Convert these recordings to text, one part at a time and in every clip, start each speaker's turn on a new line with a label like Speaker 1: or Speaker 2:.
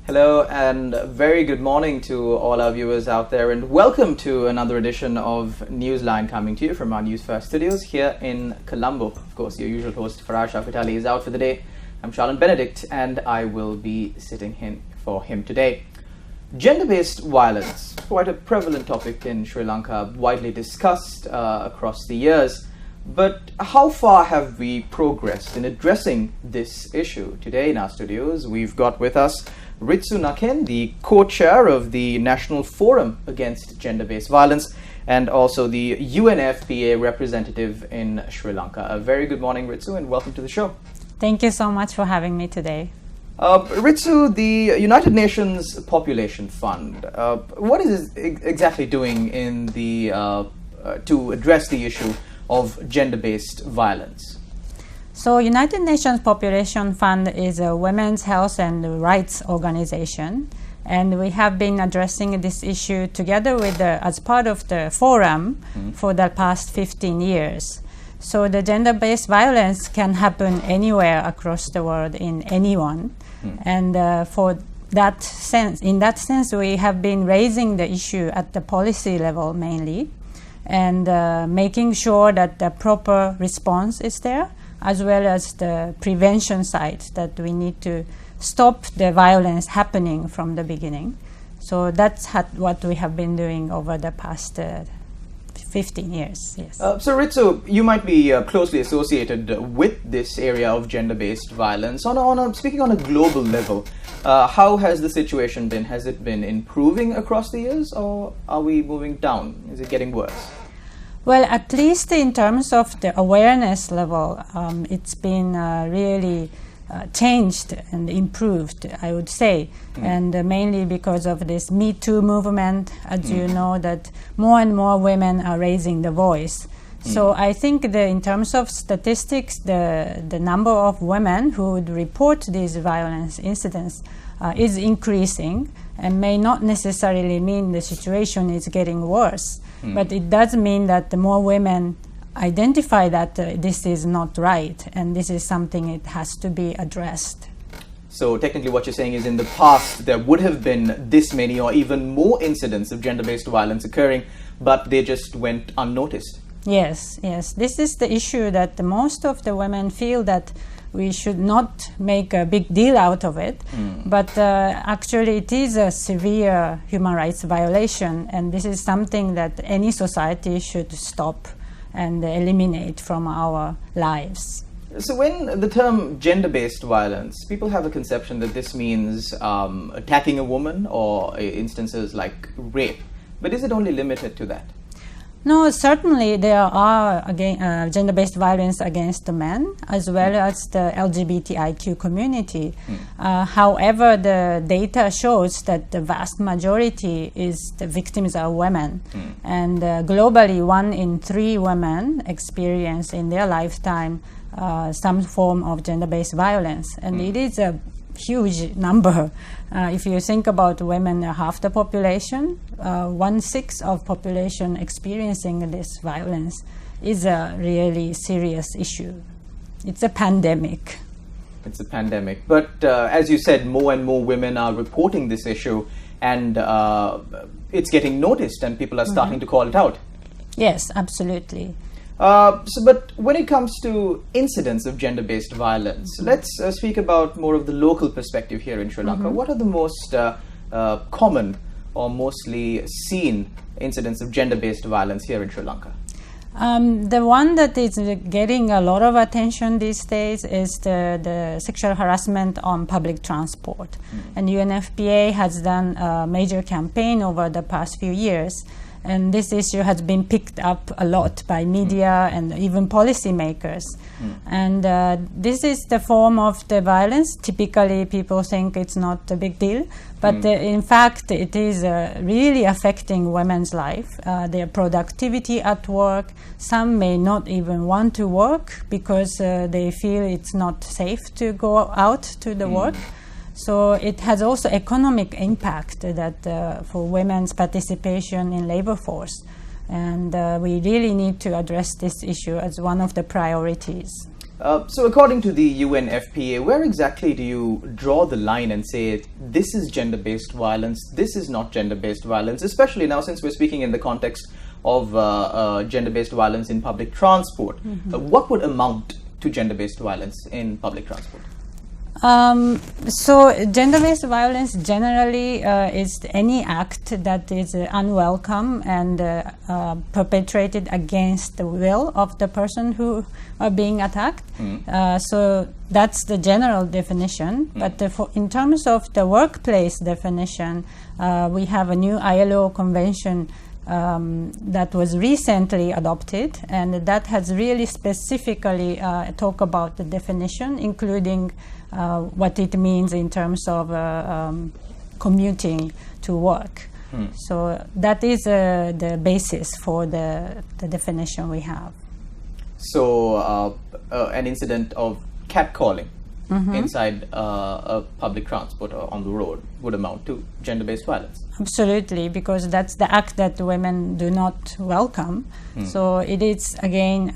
Speaker 1: Hello and very good morning to all our viewers out there, and welcome to another edition of Newsline, coming to you from our Newsfirst studios here in Colombo. Of course, your usual host Faraj Shafitali is out for the day. I'm Charlene Benedict and I will be sitting in for him today. Gender-based violence, quite a prevalent topic in Sri Lanka, widely discussed across the years. But how far have we progressed in addressing this issue? Today in our studios, we've got with us Ritsu Nacken, the co-chair of the National Forum Against Gender-based Violence, and also the UNFPA Representative in Sri Lanka. A very good morning, Ritsu, and welcome to the show.
Speaker 2: Thank you so much for having me today.
Speaker 1: Ritsu, the United Nations Population Fund, what is it exactly doing in the to address the issue of gender-based violence?
Speaker 2: So United Nations Population Fund is a women's health and rights organization, and we have been addressing this issue together with as part of the forum for the past 15 years. So the gender-based violence can happen anywhere across the world in anyone, and in that sense we have been raising the issue at the policy level mainly, and making sure that the proper response is there, as well as the prevention side, that we need to stop the violence happening from the beginning. So that's what we have been doing over the past 15 years, yes.
Speaker 1: So Ritsu, you might be closely associated with this area of gender-based violence. Speaking on a global level, how has the situation been? Has it been improving across the years, or are we moving down? Is it getting worse?
Speaker 2: Well, at least in terms of the awareness level, it's been really changed and improved, I would say, and mainly because of this Me Too movement. As you know, that more and more women are raising the voice. So I think in terms of statistics, the number of women who would report these violence incidents is increasing, and may not necessarily mean the situation is getting worse. But it does mean that the more women identify that this is not right, and this is something it has to be addressed.
Speaker 1: So technically what you're saying is, in the past there would have been this many or even more incidents of gender-based violence occurring, but they just went unnoticed.
Speaker 2: Yes. This is the issue, that most of the women feel that we should not make a big deal out of it, but actually it is a severe human rights violation, and this is something that any society should stop and eliminate from our lives.
Speaker 1: So when the term gender-based violence, people have a conception that this means attacking a woman, or instances like rape, but is it only limited to that?
Speaker 2: No, certainly there are gender-based violence against the men, as well as the LGBTIQ community. However, the data shows that the vast majority the victims are women. And globally, 1 in 3 women experience in their lifetime some form of gender-based violence. And it is a huge number. If you think about women, half the population, 1/6 of population experiencing this violence is a really serious issue. It's a pandemic.
Speaker 1: It's a pandemic. But as you said, more and more women are reporting this issue, and it's getting noticed, and people are starting to call it out.
Speaker 2: Yes, absolutely.
Speaker 1: But when it comes to incidents of gender-based violence, let's speak about more of the local perspective here in Sri Lanka. What are the most common or mostly seen incidents of gender-based violence here in Sri Lanka?
Speaker 2: The one that is getting a lot of attention these days is the sexual harassment on public transport. And UNFPA has done a major campaign over the past few years. And this issue has been picked up a lot by media and even policymakers. And this is the form of the violence. Typically, people think it's not a big deal, but in fact, it is really affecting women's life, their productivity at work. Some may not even want to work because they feel it's not safe to go out to the work. So it has also economic impact that for women's participation in labor force. And we really need to address this issue as one of the priorities.
Speaker 1: So according to the UNFPA, where exactly do you draw the line and say this is gender-based violence, this is not gender-based violence, especially now since we're speaking in the context of gender-based violence in public transport? What would amount to gender-based violence in public transport?
Speaker 2: So gender-based violence generally is any act that is unwelcome and perpetrated against the will of the person who are being attacked. So that's the general definition. But in terms of the workplace definition, we have a new ILO convention that was recently adopted, and that has really specifically talk about the definition, including what it means in terms of commuting to work. So that is the basis for the definition we have.
Speaker 1: So an incident of catcalling inside a public transport or on the road would amount to gender-based violence.
Speaker 2: Absolutely, because that's the act that women do not welcome. So it is, again,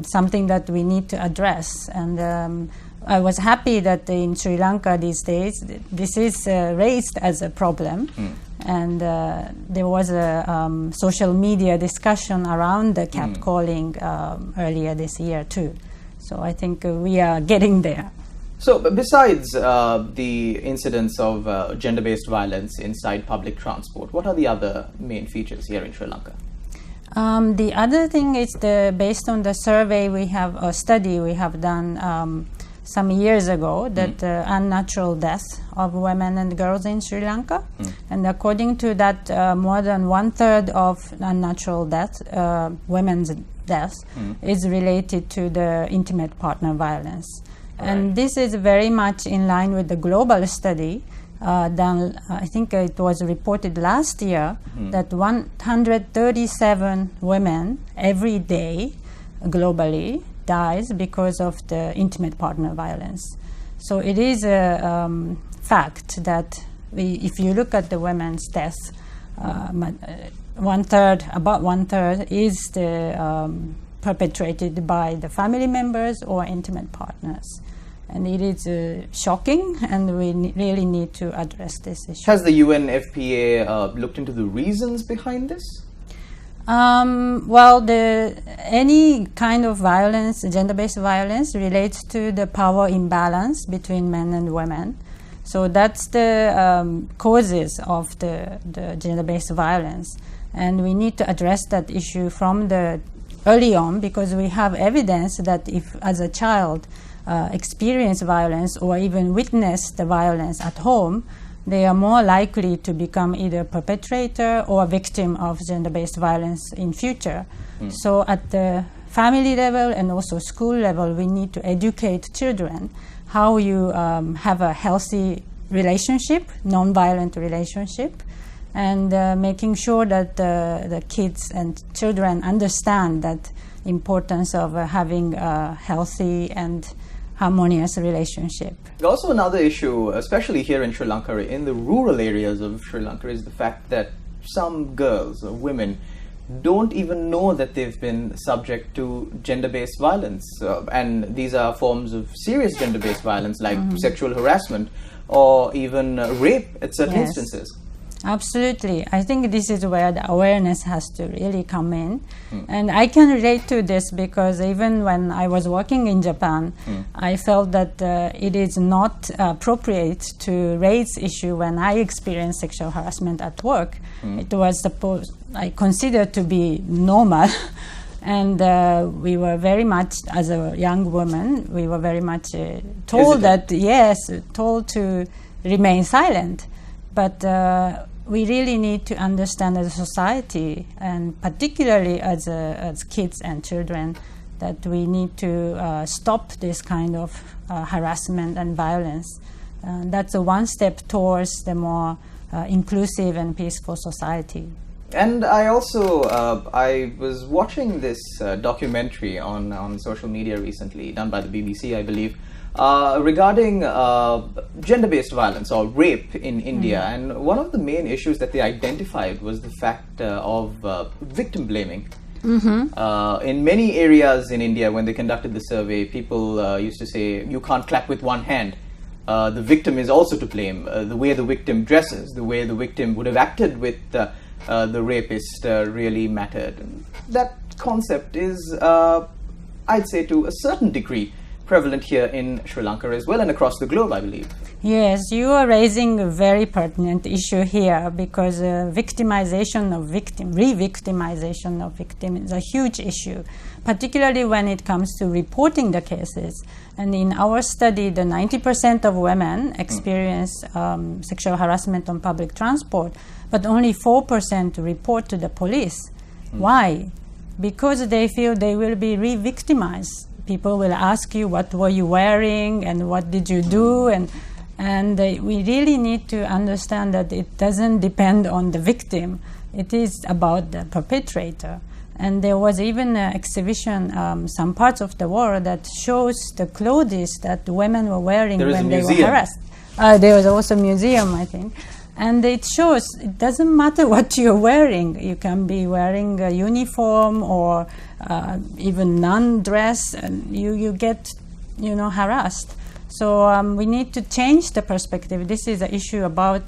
Speaker 2: something that we need to address. And I was happy that in Sri Lanka these days, this is raised as a problem. And there was a social media discussion around the catcalling earlier this year too. So I think we are getting there.
Speaker 1: So besides the incidents of gender-based violence inside public transport, what are the other main features here in Sri Lanka?
Speaker 2: The other thing is based on the survey we have, a study we have done some years ago, that unnatural deaths of women and girls in Sri Lanka. And according to that, more than 1/3 of unnatural deaths, women's deaths, is related to the intimate partner violence. And this is very much in line with the global study done, I think it was reported last year, that 137 women every day globally dies because of the intimate partner violence. So it is a fact that if you look at the women's deaths, about one third is perpetrated by the family members or intimate partners. And it is shocking, and we really need to address this issue.
Speaker 1: Has the UNFPA looked into the reasons behind this?
Speaker 2: Well, any kind of violence, gender-based violence, relates to the power imbalance between men and women. So that's the causes of the gender-based violence. And we need to address that issue from the early on, because we have evidence that if, as a child, experience violence or even witness the violence at home, they are more likely to become either perpetrator or victim of gender-based violence in future. So at the family level and also school level, we need to educate children how you have a healthy relationship, non-violent relationship, and making sure that the kids and children understand that importance of having a healthy and harmonious relationship.
Speaker 1: Also, another issue, especially here in Sri Lanka, in the rural areas of Sri Lanka, is the fact that some girls or women don't even know that they've been subject to gender-based violence. And these are forms of serious gender-based violence like sexual harassment or even rape at certain instances.
Speaker 2: Absolutely. I think this is where the awareness has to really come in. And I can relate to this because even when I was working in Japan, I felt that it is not appropriate to raise issue when I experienced sexual harassment at work. It was I considered to be normal. And we were very much, as a young woman, we were very much told told to remain silent. But we really need to understand as a society, and particularly as kids and children, that we need to stop this kind of harassment and violence. That's a one step towards the more inclusive and peaceful society.
Speaker 1: And I also, I was watching this documentary on social media recently, done by the BBC, I believe, regarding gender-based violence or rape in India. And one of the main issues that they identified was the fact of victim blaming. In many areas in India, when they conducted the survey, people used to say, you can't clap with one hand. The victim is also to blame. The way the victim dresses, the way the victim would have acted with the rapist really mattered. And that concept is, I'd say, to a certain degree, prevalent here in Sri Lanka as well and across the globe, I believe.
Speaker 2: Yes, you are raising a very pertinent issue here, because victimization of victim, re-victimization of victim is a huge issue, particularly when it comes to reporting the cases. And in our study, the 90% of women experience sexual harassment on public transport, but only 4% report to the police. Why? Because they feel they will be re-victimized. People will ask you, what were you wearing and what did you do? And we really need to understand that it doesn't depend on the victim. It is about the perpetrator. And there was even an exhibition, some parts of the world, that shows the clothes that women were wearing when they were harassed. There was also a museum, I think. And it shows it doesn't matter what you're wearing. You can be wearing a uniform or even non-dress, and you get, harassed. So we need to change the perspective. This is an issue about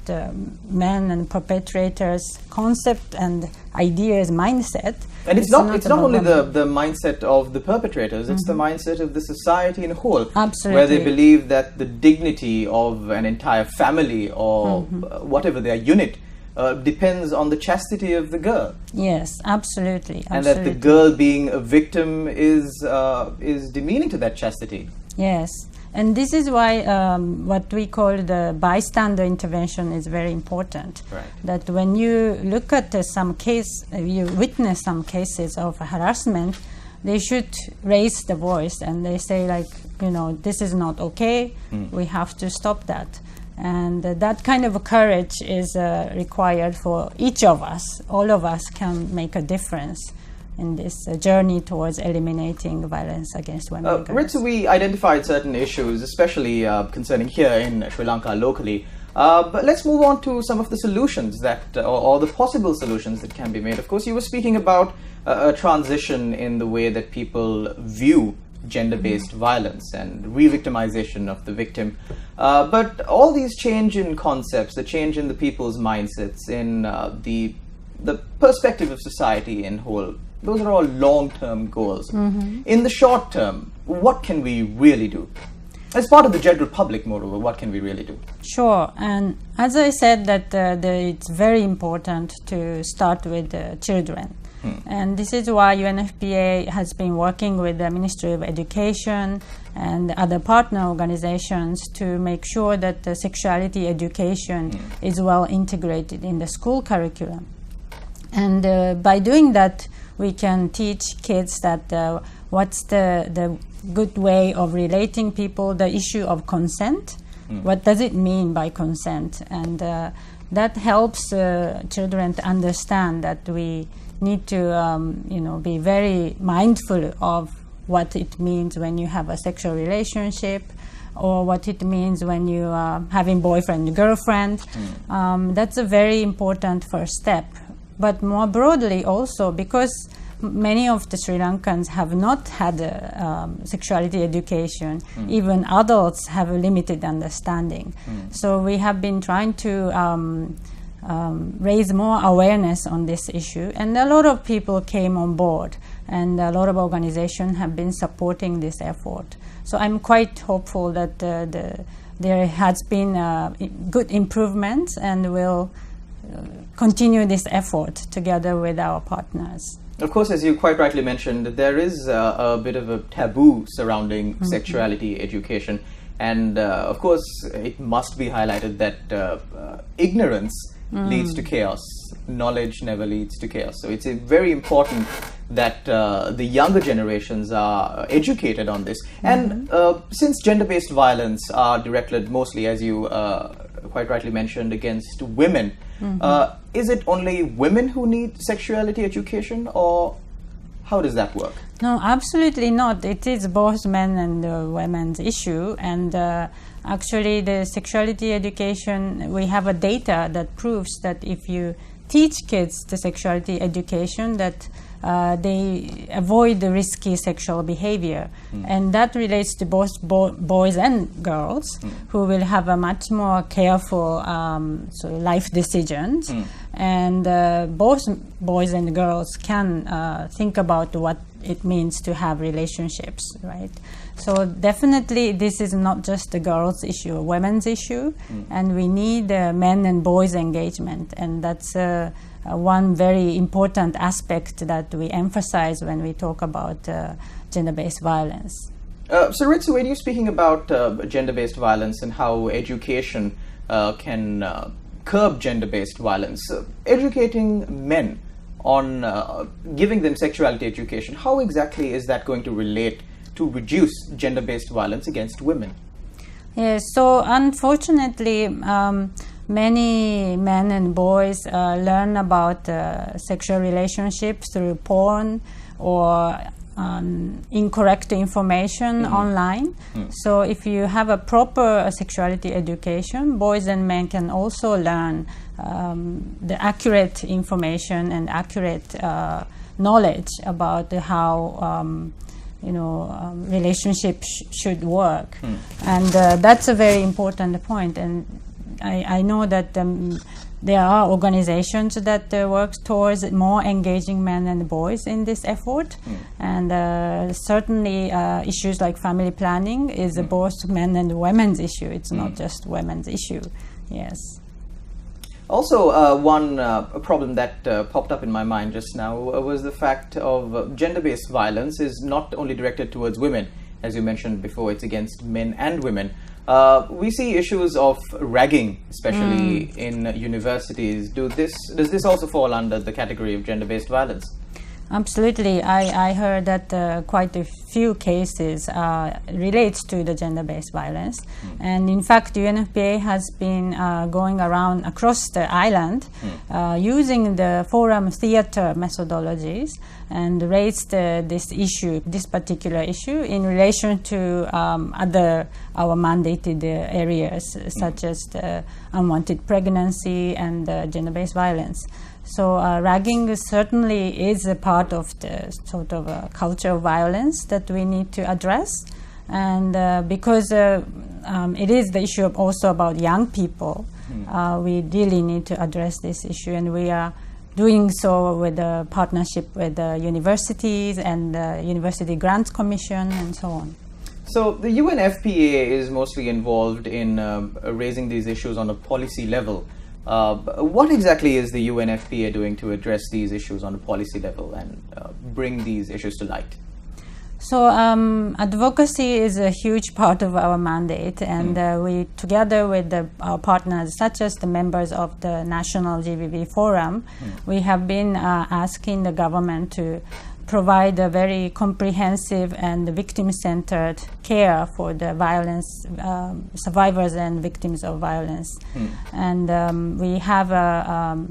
Speaker 2: men and perpetrators' concept and ideas, mindset.
Speaker 1: And it's not only the mindset of the perpetrators, it's the mindset of the society in whole.
Speaker 2: Absolutely.
Speaker 1: Where they believe that the dignity of an entire family or whatever their unit depends on the chastity of the girl.
Speaker 2: Yes, absolutely.
Speaker 1: And that the girl being a victim is demeaning to that chastity.
Speaker 2: Yes. And this is why what we call the bystander intervention is very important.
Speaker 1: Right.
Speaker 2: That when you look at you witness some cases of harassment, they should raise the voice and they say, like, this is not okay. We have to stop that. And that kind of courage is required for each of us. All of us can make a difference in this journey towards eliminating violence against women and girls.
Speaker 1: Ritsu, we identified certain issues, especially concerning here in Sri Lanka locally. But let's move on to some of the solutions that, or the possible solutions that can be made. Of course, you were speaking about a transition in the way that people view gender-based violence and re-victimization of the victim. But all these change in concepts, the change in the people's mindsets, in the perspective of society in whole, those are all long-term goals. In the short term, what can we really do? As part of the general public, moreover, what can we really do?
Speaker 2: Sure. And as I said, that it's very important to start with children. And this is why UNFPA has been working with the Ministry of Education and other partner organizations to make sure that the sexuality education is well integrated in the school curriculum. And by doing that, we can teach kids that what's the good way of relating people, the issue of consent. What does it mean by consent? And that helps children to understand that we need to be very mindful of what it means when you have a sexual relationship, or what it means when you are having boyfriend and girlfriend. That's a very important first step. But more broadly also, because many of the Sri Lankans have not had sexuality education, even adults have a limited understanding. So we have been trying to raise more awareness on this issue, and a lot of people came on board, and a lot of organizations have been supporting this effort. So I'm quite hopeful that there has been good improvements, and we'll continue this effort together with our partners.
Speaker 1: Of course, as you quite rightly mentioned, there is a bit of a taboo surrounding sexuality education, and of course it must be highlighted that ignorance leads to chaos. Knowledge never leads to chaos. So it's very important that the younger generations are educated on this. And since gender-based violence are directed mostly, as you quite rightly mentioned, against women, is it only women who need sexuality education, or how does that work?
Speaker 2: No, absolutely not. It is both men and women's issue. And actually, the sexuality education, we have a data that proves that if you teach kids the sexuality education that they avoid the risky sexual behavior. And that relates to both boys and girls who will have a much more careful sort of life decisions. And both boys and girls can think about what it means to have relationships, right? So definitely this is not just a girls' issue, a women's issue, and we need men and boys engagement, and that's one very important aspect that we emphasize when we talk about gender-based violence.
Speaker 1: So Ritsu, when you're speaking about gender-based violence and how education can curb gender-based violence, educating men on giving them sexuality education, how exactly is that going to relate to reduce gender-based violence against women?
Speaker 2: Yes, so unfortunately, many men and boys learn about sexual relationships through porn or incorrect information online. So if you have a proper sexuality education, boys and men can also learn the accurate information and accurate knowledge about how relationships should work. And that's a very important point. And I know that there are organizations that work towards more engaging men and boys in this effort. And certainly issues like family planning is both men and women's issue. It's not just women's issue. Yes.
Speaker 1: Also, one problem that popped up in my mind just now was the fact of gender-based violence is not only directed towards women. As you mentioned before, it's against men and women. We see issues of ragging, especially in universities. Does this also fall under the category of gender-based violence?
Speaker 2: Absolutely. I heard that quite a few cases relates to the gender-based violence. And in fact, UNFPA has been going around across the island using the forum theater methodologies and raised this particular issue in relation to other our mandated areas such as the unwanted pregnancy and gender-based violence. So ragging certainly is a part of the sort of culture of violence that we need to address. And because it is the issue also about young people, we really need to address this issue. And we are doing so with a partnership with universities and the University Grants Commission and so on.
Speaker 1: So the UNFPA is mostly involved in raising these issues on a policy level. What exactly is the UNFPA doing to address these issues on a policy level and bring these issues to light?
Speaker 2: So advocacy is a huge part of our mandate, and we, together with our partners, such as the members of the National GBV Forum, we have been asking the government to provide a very comprehensive and victim-centered care for the violence survivors and victims of violence. And we have a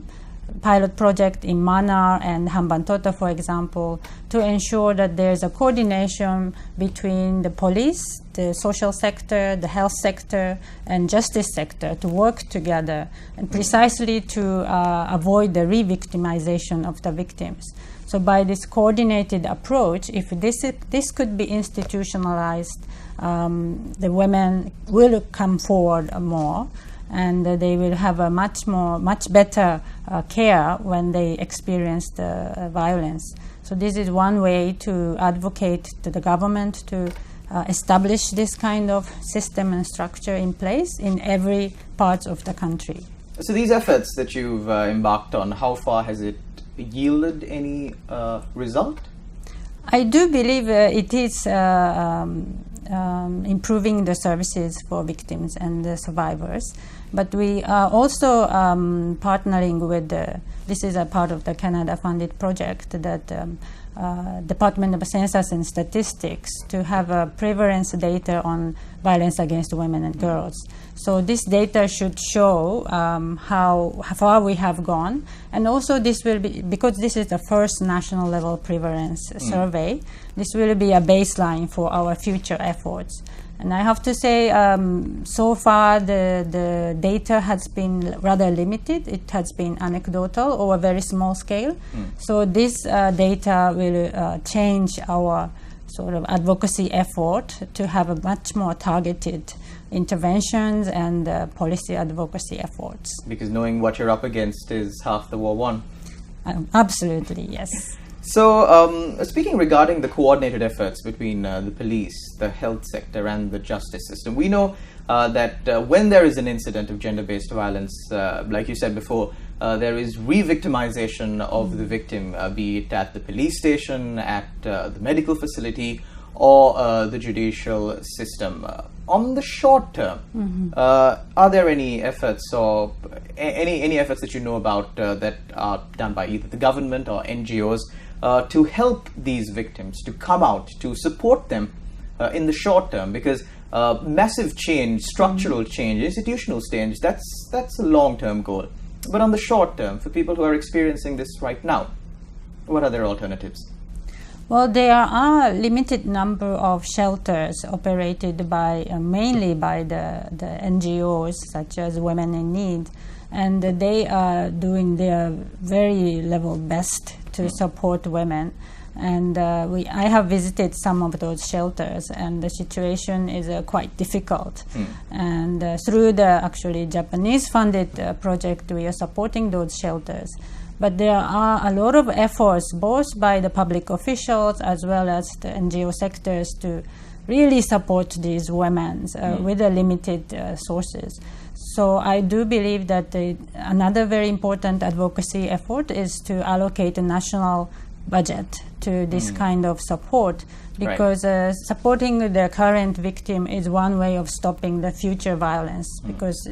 Speaker 2: pilot project in Mannar and Hambantota, for example, to ensure that there's a coordination between the police, the social sector, the health sector, and justice sector to work together, and precisely to avoid the re-victimization of the victims. So by this coordinated approach, if this could be institutionalized, the women will come forward more, and they will have a much better care when they experience the violence. So this is one way to advocate to the government to establish this kind of system and structure in place in every part of the country.
Speaker 1: So these efforts that you've embarked on, how far has it yielded any result?
Speaker 2: I do believe it is improving the services for victims and the survivors. But we are also partnering with, this is a part of the Canada-funded project that Department of Census and Statistics to have a prevalence data on violence against women and girls. So this data should show how far we have gone, and also this will be, because this is the first national level prevalence survey, this will be a baseline for our future efforts. And I have to say, so far the data has been rather limited. It has been anecdotal or a very small scale. So this data will change our sort of advocacy effort to have a much more targeted interventions and policy advocacy efforts.
Speaker 1: Because knowing what you're up against is half the war won.
Speaker 2: Absolutely, yes.
Speaker 1: So, speaking regarding the coordinated efforts between the police, the health sector, and the justice system, we know that when there is an incident of gender-based violence, like you said before, there is re-victimization of the victim, be it at the police station, at the medical facility, or the judicial system. On the short term, are there any efforts or any efforts that you know about that are done by either the government or NGOs to help these victims, to come out, to support them in the short term? Because massive change, structural change, institutional change, that's a long-term goal. But on the short term, for people who are experiencing this right now, what are their alternatives?
Speaker 2: Well, there are a limited number of shelters operated by mainly by the NGOs, such as Women in Need, and they are doing their very level best to support women. And I have visited some of those shelters, and the situation is quite difficult. And through the actually Japanese-funded project, we are supporting those shelters. But there are a lot of efforts, both by the public officials as well as the NGO sectors, to really support these women with the limited sources. So I do believe that another very important advocacy effort is to allocate a national budget to this kind of support, because supporting the current victim is one way of stopping the future violence, because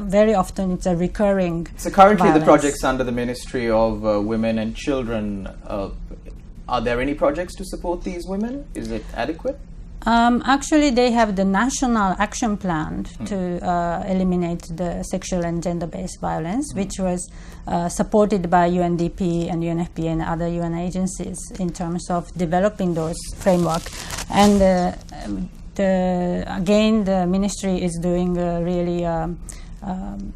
Speaker 2: very often it's a recurring
Speaker 1: So currently
Speaker 2: violence.
Speaker 1: the projects under the Ministry of Women and Children, are there any projects to support these women? Is it adequate?
Speaker 2: Actually, they have the National Action Plan to eliminate the sexual and gender-based violence, which was supported by UNDP and UNFPA and other UN agencies in terms of developing those framework. And again, the ministry is doing really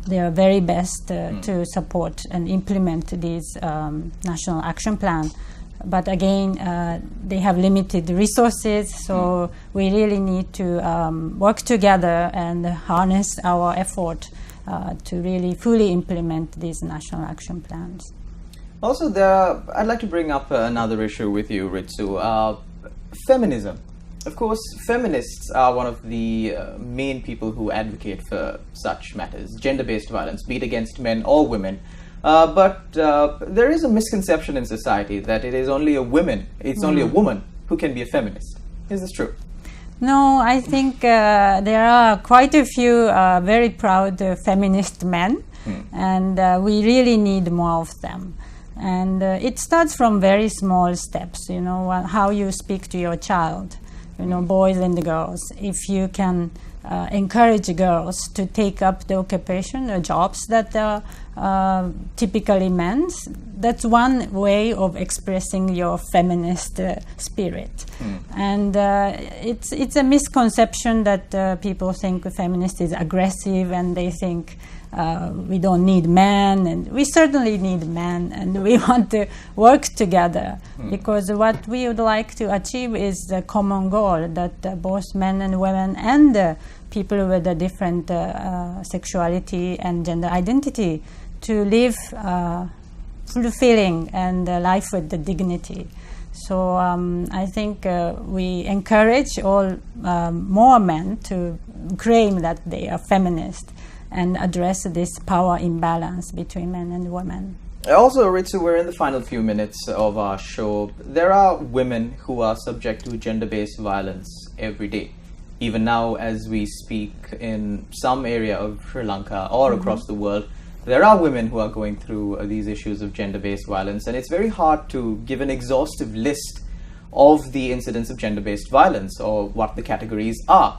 Speaker 2: their very best to support and implement these National Action Plan. But again, they have limited resources, so we really need to work together and harness our effort to really fully implement these national action plans.
Speaker 1: Also, I'd like to bring up another issue with you, Ritsu. Feminism. Of course, feminists are one of the main people who advocate for such matters, gender-based violence, be it against men or women. But there is a misconception in society that it is only only a woman who can be a feminist. Is this true?
Speaker 2: No, I think there are quite a few very proud feminist men, and we really need more of them. And it starts from very small steps, how you speak to your child, boys and girls. If you can encourage girls to take up the occupation or jobs that are typically men's, that's one way of expressing your feminist spirit. And it's a misconception that people think a feminist is aggressive, and they think we don't need men, and we certainly need men, and we want to work together, because what we would like to achieve is the common goal that both men and women and people with a different sexuality and gender identity to live fulfilling and life with the dignity. So I think we encourage all more men to claim that they are feminist and address this power imbalance between men and women.
Speaker 1: Also, Ritsu, we're in the final few minutes of our show. There are women who are subject to gender-based violence every day. Even now, as we speak, in some area of Sri Lanka or across the world, there are women who are going through these issues of gender-based violence, and it's very hard to give an exhaustive list of the incidents of gender-based violence or what the categories are.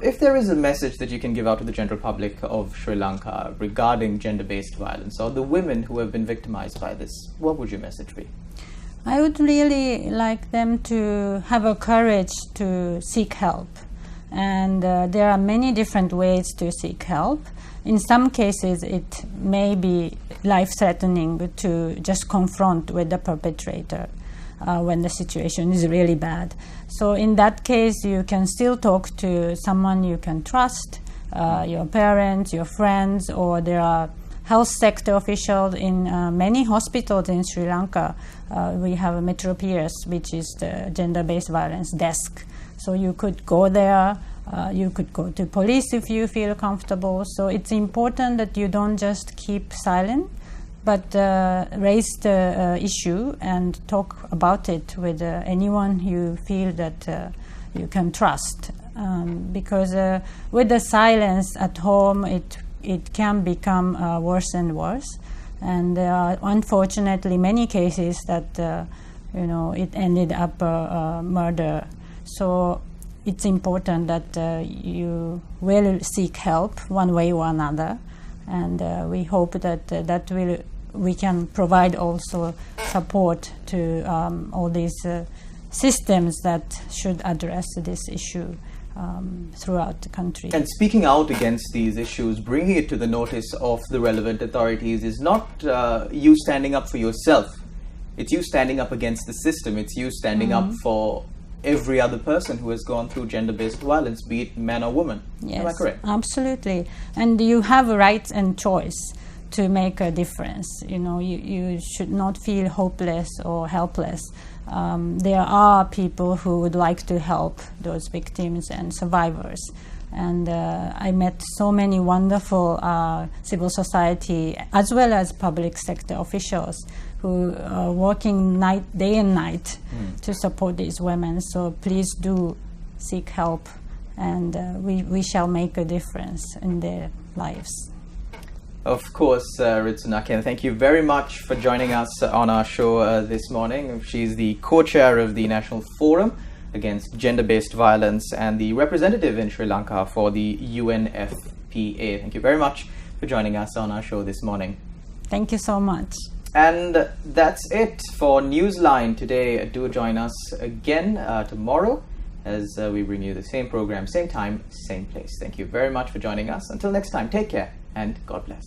Speaker 1: If there is a message that you can give out to the general public of Sri Lanka regarding gender-based violence or the women who have been victimized by this, what would your message be?
Speaker 2: I would really like them to have a courage to seek help. And there are many different ways to seek help. In some cases, it may be life-threatening to just confront with the perpetrator when the situation is really bad. So in that case, you can still talk to someone you can trust, your parents, your friends, or there are health sector officials in many hospitals in Sri Lanka. We have a Metro Peers, which is the gender-based violence desk. So you could go there, you could go to police if you feel comfortable. So it's important that you don't just keep silent, but raise the issue and talk about it with anyone you feel that you can trust. Because with the silence at home, it can become worse and worse. And there are unfortunately many cases that it ended up murder. So it's important that you will seek help one way or another, and we hope that we can provide also support to all these systems that should address this issue throughout the country.
Speaker 1: And speaking out against these issues, bringing it to the notice of the relevant authorities is not you standing up for yourself. It's you standing up against the system. It's you standing up for every other person who has gone through gender-based violence, be it man or woman.
Speaker 2: Yes,
Speaker 1: am I correct?
Speaker 2: Absolutely. And you have a right and choice to make a difference. You should not feel hopeless or helpless. There are people who would like to help those victims and survivors. And I met so many wonderful civil society as well as public sector officials who are working day and night to support these women. So please do seek help, and we shall make a difference in their lives.
Speaker 1: Of course, Ritsu Nacken, thank you very much for joining us on our show this morning. She's the co-chair of the National Forum Against Gender-Based Violence and the representative in Sri Lanka for the UNFPA. Thank you very much for joining us on our show this morning.
Speaker 2: Thank you so much.
Speaker 1: And that's it for Newsline today. Do join us again tomorrow as we bring you the same program, same time, same place. Thank you very much for joining us. Until next time, take care and God bless.